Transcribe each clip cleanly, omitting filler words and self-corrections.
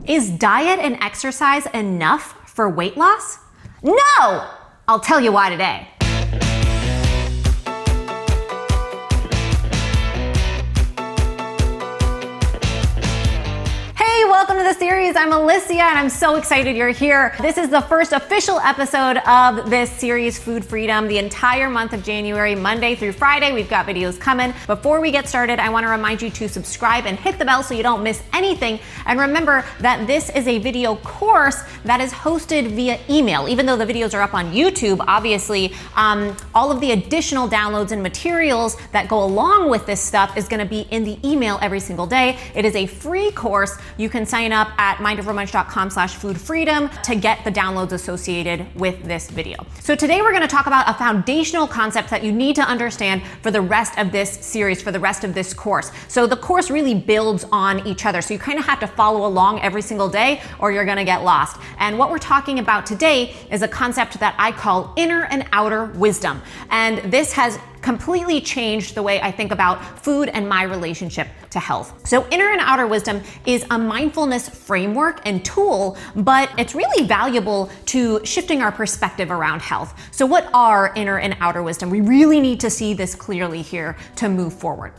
Is diet and exercise enough for weight loss? No! I'll tell you why today. Welcome to the series. I'm Alicia and I'm so excited you're here. This is the first official episode of this series, Food Freedom. The entire month of January, Monday through Friday, we've got videos coming. Before we get started, I want to remind you to subscribe and hit the bell so you don't miss anything. And remember that this is a video course that is hosted via email. Even though the videos are up on YouTube, obviously, all of the additional downloads and materials that go along with this stuff is going to be in the email every single day. It is a free course. You can sign up at mindovermunch.com/foodfreedom to get the downloads associated with this video. So today we're going to talk about a foundational concept that you need to understand for the rest of this series, for the rest of this course. So the course really builds on each other. So you kind of have to follow along every single day or you're going to get lost. And what we're talking about today is a concept that I call inner and outer wisdom. And this has completely changed the way I think about food and my relationship to health. So inner and outer wisdom is a mindfulness framework and tool, but it's really valuable to shifting our perspective around health. So what are inner and outer wisdom? We really need to see this clearly here to move forward.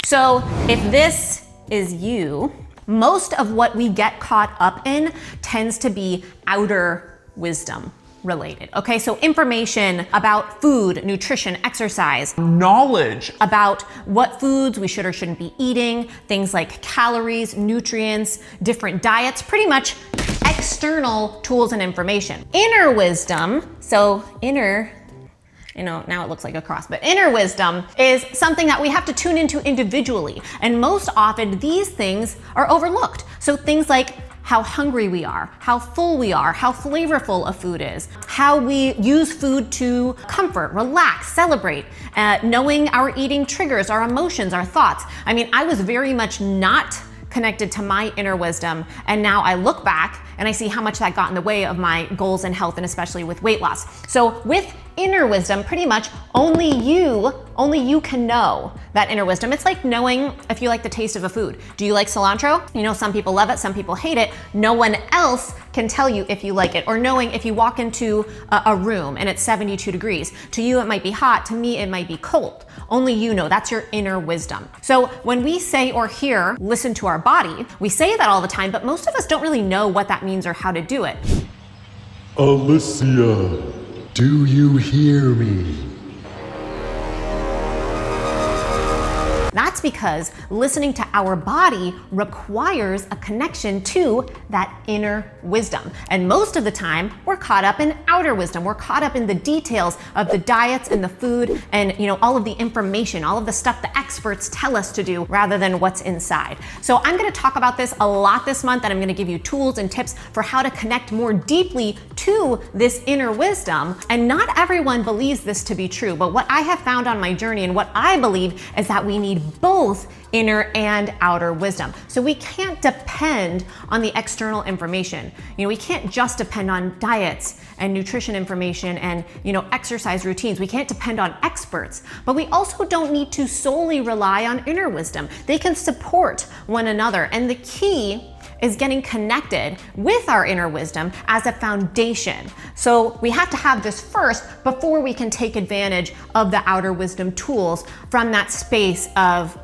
So if this is you, most of what we get caught up in tends to be outer wisdom related. Okay, so information about food, nutrition, exercise, knowledge about what foods we should or shouldn't be eating, things like calories, nutrients, different diets, pretty much external tools and information. Inner wisdom, so inner, now it looks like a cross, but inner wisdom is something that we have to tune into individually. And most often these things are overlooked. So things like how hungry we are, how full we are, how flavorful a food is, how we use food to comfort, relax, celebrate, knowing our eating triggers, our emotions, our thoughts. I mean, I was very much not connected to my inner wisdom. And now I look back and I see how much that got in the way of my goals and health, and especially with weight loss. So with inner wisdom, pretty much only you can know that inner wisdom. It's like knowing if you like the taste of a food. Do you like cilantro? Some people love it, some people hate it. No one else can tell you if you like it. Or knowing if you walk into a room and it's 72 degrees. To you it might be hot, to me it might be cold. Only you know, that's your inner wisdom. So when we say or hear, listen to our body, we say that all the time, but most of us don't really know what that means or how to do it. Alicia, do you hear me? That's because listening to our body requires a connection to that inner wisdom. And most of the time, we're caught up in outer wisdom. We're caught up in the details of the diets and the food and all of the information, all of the stuff the experts tell us to do rather than what's inside. So I'm gonna talk about this a lot this month, and I'm gonna give you tools and tips for how to connect more deeply to this inner wisdom. And not everyone believes this to be true, but what I have found on my journey and what I believe is that we need both inner and outer wisdom. So we can't depend on the external information. We can't just depend on diets and nutrition information and, exercise routines. We can't depend on experts, but we also don't need to solely rely on inner wisdom. They can support one another. And the key is getting connected with our inner wisdom as a foundation. So we have to have this first before we can take advantage of the outer wisdom tools from that space of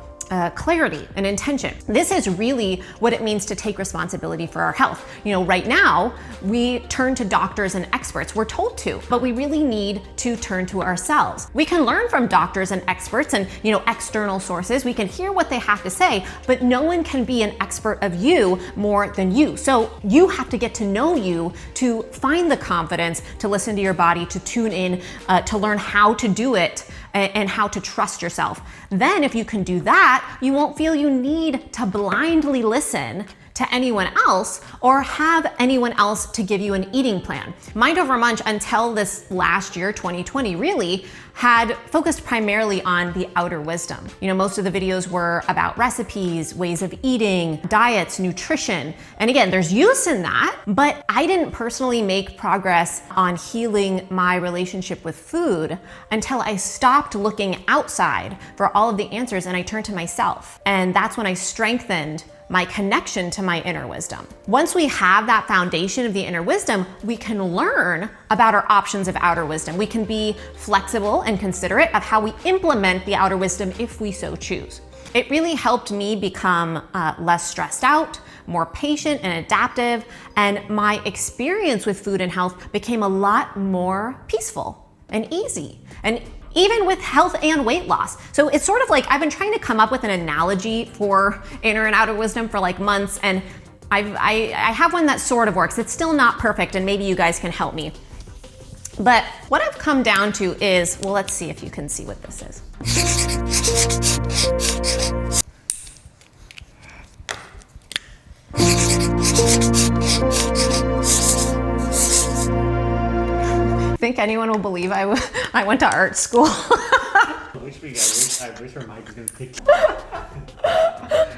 clarity and intention. This is really what it means to take responsibility for our health. Right now, we turn to doctors and experts. We're told to, but we really need to turn to ourselves. We can learn from doctors and experts and, external sources. We can hear what they have to say, but no one can be an expert of you more than you. So you have to get to know you to find the confidence to listen to your body, to tune in, to learn how to do it and how to trust yourself. Then if you can do that, you won't feel you need to blindly listen to anyone else or have anyone else to give you an eating plan. Mind Over Munch, until this last year, 2020, really had focused primarily on the outer wisdom. Most of the videos were about recipes, ways of eating, diets, nutrition. And again, there's use in that, but I didn't personally make progress on healing my relationship with food until I stopped looking outside for all of the answers and I turned to myself. And that's when I strengthened my connection to my inner wisdom. Once we have that foundation of the inner wisdom, we can learn about our options of outer wisdom. We can be flexible and considerate of how we implement the outer wisdom if we so choose. It really helped me become less stressed out, more patient and adaptive, and my experience with food and health became a lot more peaceful and easy, and even with health and weight loss. So it's sort of like I've been trying to come up with an analogy for inner and outer wisdom for like months, and I have one that sort of works. It's still not perfect, and maybe you guys can help me. But what I've come down to is, well, let's see if you can see what this is. Think anyone will believe I went to art school? I wish our mic was gonna pick.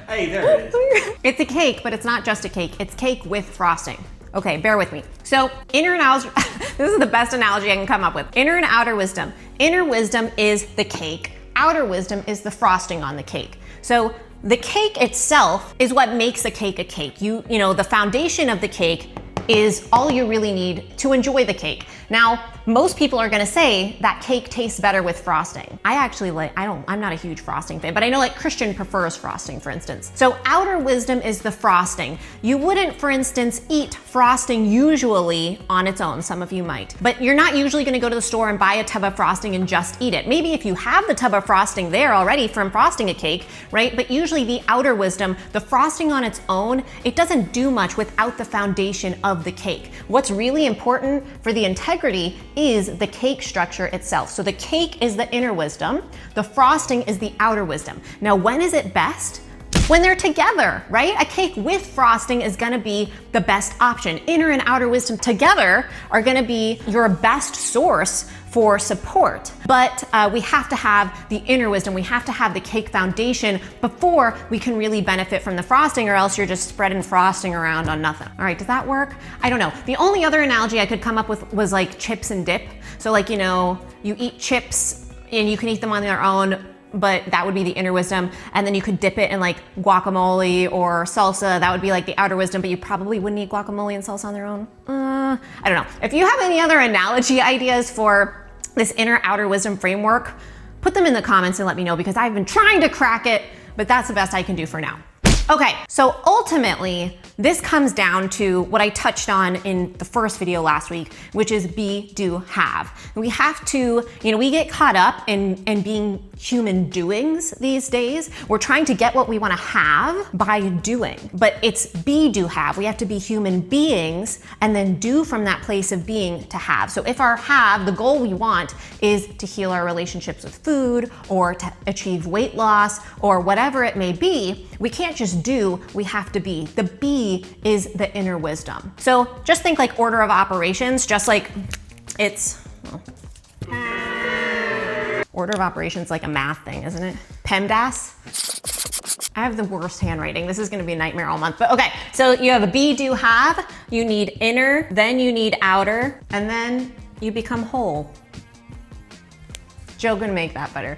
Hey, there it is. It's a cake, but it's not just a cake. It's cake with frosting. Okay, bear with me. So inner and outer, this is the best analogy I can come up with. Inner and outer wisdom. Inner wisdom is the cake. Outer wisdom is the frosting on the cake. So the cake itself is what makes a cake a cake. You know, the foundation of the cake is all you really need to enjoy the cake. Now, most people are gonna say that cake tastes better with frosting. I'm not a huge frosting fan, but I know like Christian prefers frosting, for instance. So outer wisdom is the frosting. You wouldn't, for instance, eat frosting usually on its own. Some of you might, but you're not usually gonna go to the store and buy a tub of frosting and just eat it. Maybe if you have the tub of frosting there already from frosting a cake, right? But usually the outer wisdom, the frosting on its own, it doesn't do much without the foundation of the cake. What's really important for the integrity is the cake structure itself. So the cake is the inner wisdom, the frosting is the outer wisdom. Now, when is it best? When they're together, right? A cake with frosting is gonna be the best option. Inner and outer wisdom together are gonna be your best source for support. But we have to have the inner wisdom, we have to have the cake foundation before we can really benefit from the frosting, or else you're just spreading frosting around on nothing. All right, does that work? I don't know. The only other analogy I could come up with was like chips and dip. So like, you know, you eat chips and you can eat them on their own, but that would be the inner wisdom. And then you could dip it in like guacamole or salsa. That would be like the outer wisdom, but you probably wouldn't eat guacamole and salsa on their own. I don't know. If you have any other analogy ideas for this inner outer wisdom framework, put them in the comments and let me know, because I've been trying to crack it, but that's the best I can do for now. Okay, so ultimately, this comes down to what I touched on in the first video last week, which is be, do, have. We have to, we get caught up in being human doings these days. We're trying to get what we want to have by doing, but it's be, do, have. We have to be human beings and then do from that place of being to have. So if our have, the goal we want is to heal our relationships with food or to achieve weight loss or whatever it may be, we can't just do, we have to be. The be is the inner wisdom. So just think like order of operations, just like order of operations like a math thing, isn't it? PEMDAS. I have the worst handwriting. This is gonna be a nightmare all month, but okay. So you have a be, do, have, you need inner, then you need outer, and then you become whole. Joe gonna make that better.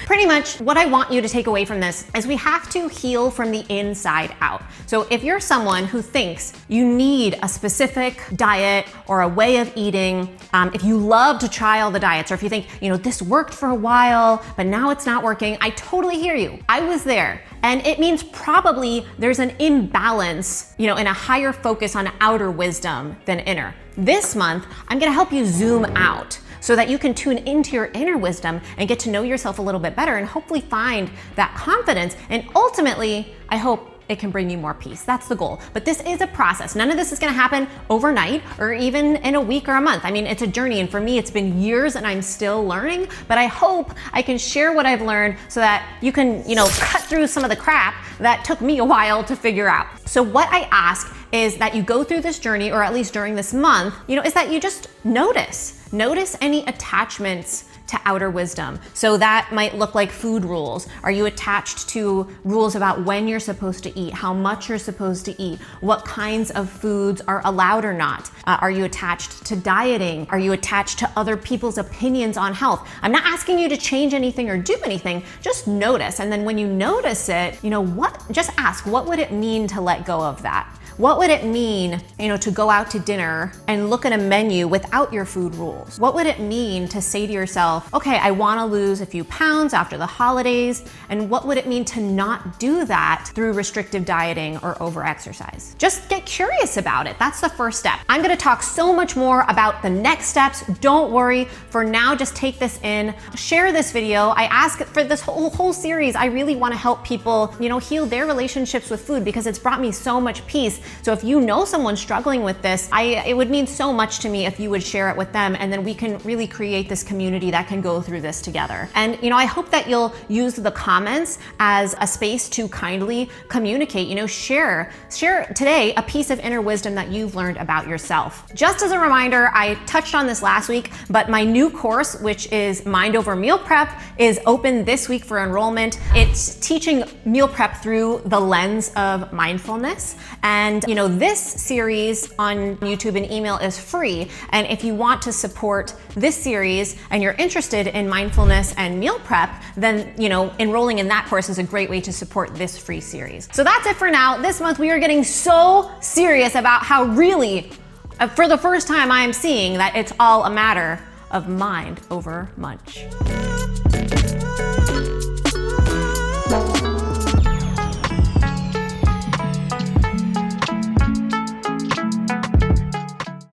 Pretty much what I want you to take away from this is we have to heal from the inside out. So if you're someone who thinks you need a specific diet or a way of eating, if you love to try all the diets, or if you think, this worked for a while, but now it's not working, I totally hear you. I was there. And it means probably there's an imbalance, in a higher focus on outer wisdom than inner. This month, I'm gonna help you zoom out so that you can tune into your inner wisdom and get to know yourself a little bit better and hopefully find that confidence. And ultimately, I hope it can bring you more peace. That's the goal. But this is a process. None of this is gonna happen overnight or even in a week or a month. I mean, it's a journey, and for me, it's been years and I'm still learning, but I hope I can share what I've learned so that you can, cut through some of the crap that took me a while to figure out. So what I ask is that you go through this journey, or at least during this month, is that you just notice any attachments to outer wisdom? So that might look like food rules. Are you attached to rules about when you're supposed to eat, how much you're supposed to eat, what kinds of foods are allowed or not? Are you attached to dieting? Are you attached to other people's opinions on health? I'm not asking you to change anything or do anything, just notice. And then when you notice it, just ask, what would it mean to let go of that? What would it mean, to go out to dinner and look at a menu without your food rules? What would it mean to say to yourself, okay, I want to lose a few pounds after the holidays, and what would it mean to not do that through restrictive dieting or over-exercise? Just get curious about it. That's the first step. I'm going to talk so much more about the next steps. Don't worry. For now, just take this in. Share this video. I ask for this whole series. I really want to help people, heal their relationships with food because it's brought me so much peace. So if you know someone struggling with this, it would mean so much to me if you would share it with them, and then we can really create this community that can go through this together. And I hope that you'll use the comments as a space to kindly communicate, share today a piece of inner wisdom that you've learned about yourself. Just as a reminder, I touched on this last week, but my new course, which is Mind Over Meal Prep, is open this week for enrollment. It's teaching meal prep through the lens of mindfulness. And this series on YouTube and email is free. And if you want to support this series and you're interested in mindfulness and meal prep, then, enrolling in that course is a great way to support this free series. So that's it for now. This month, we are getting so serious about how really, for the first time, I am seeing that it's all a matter of mind over munch.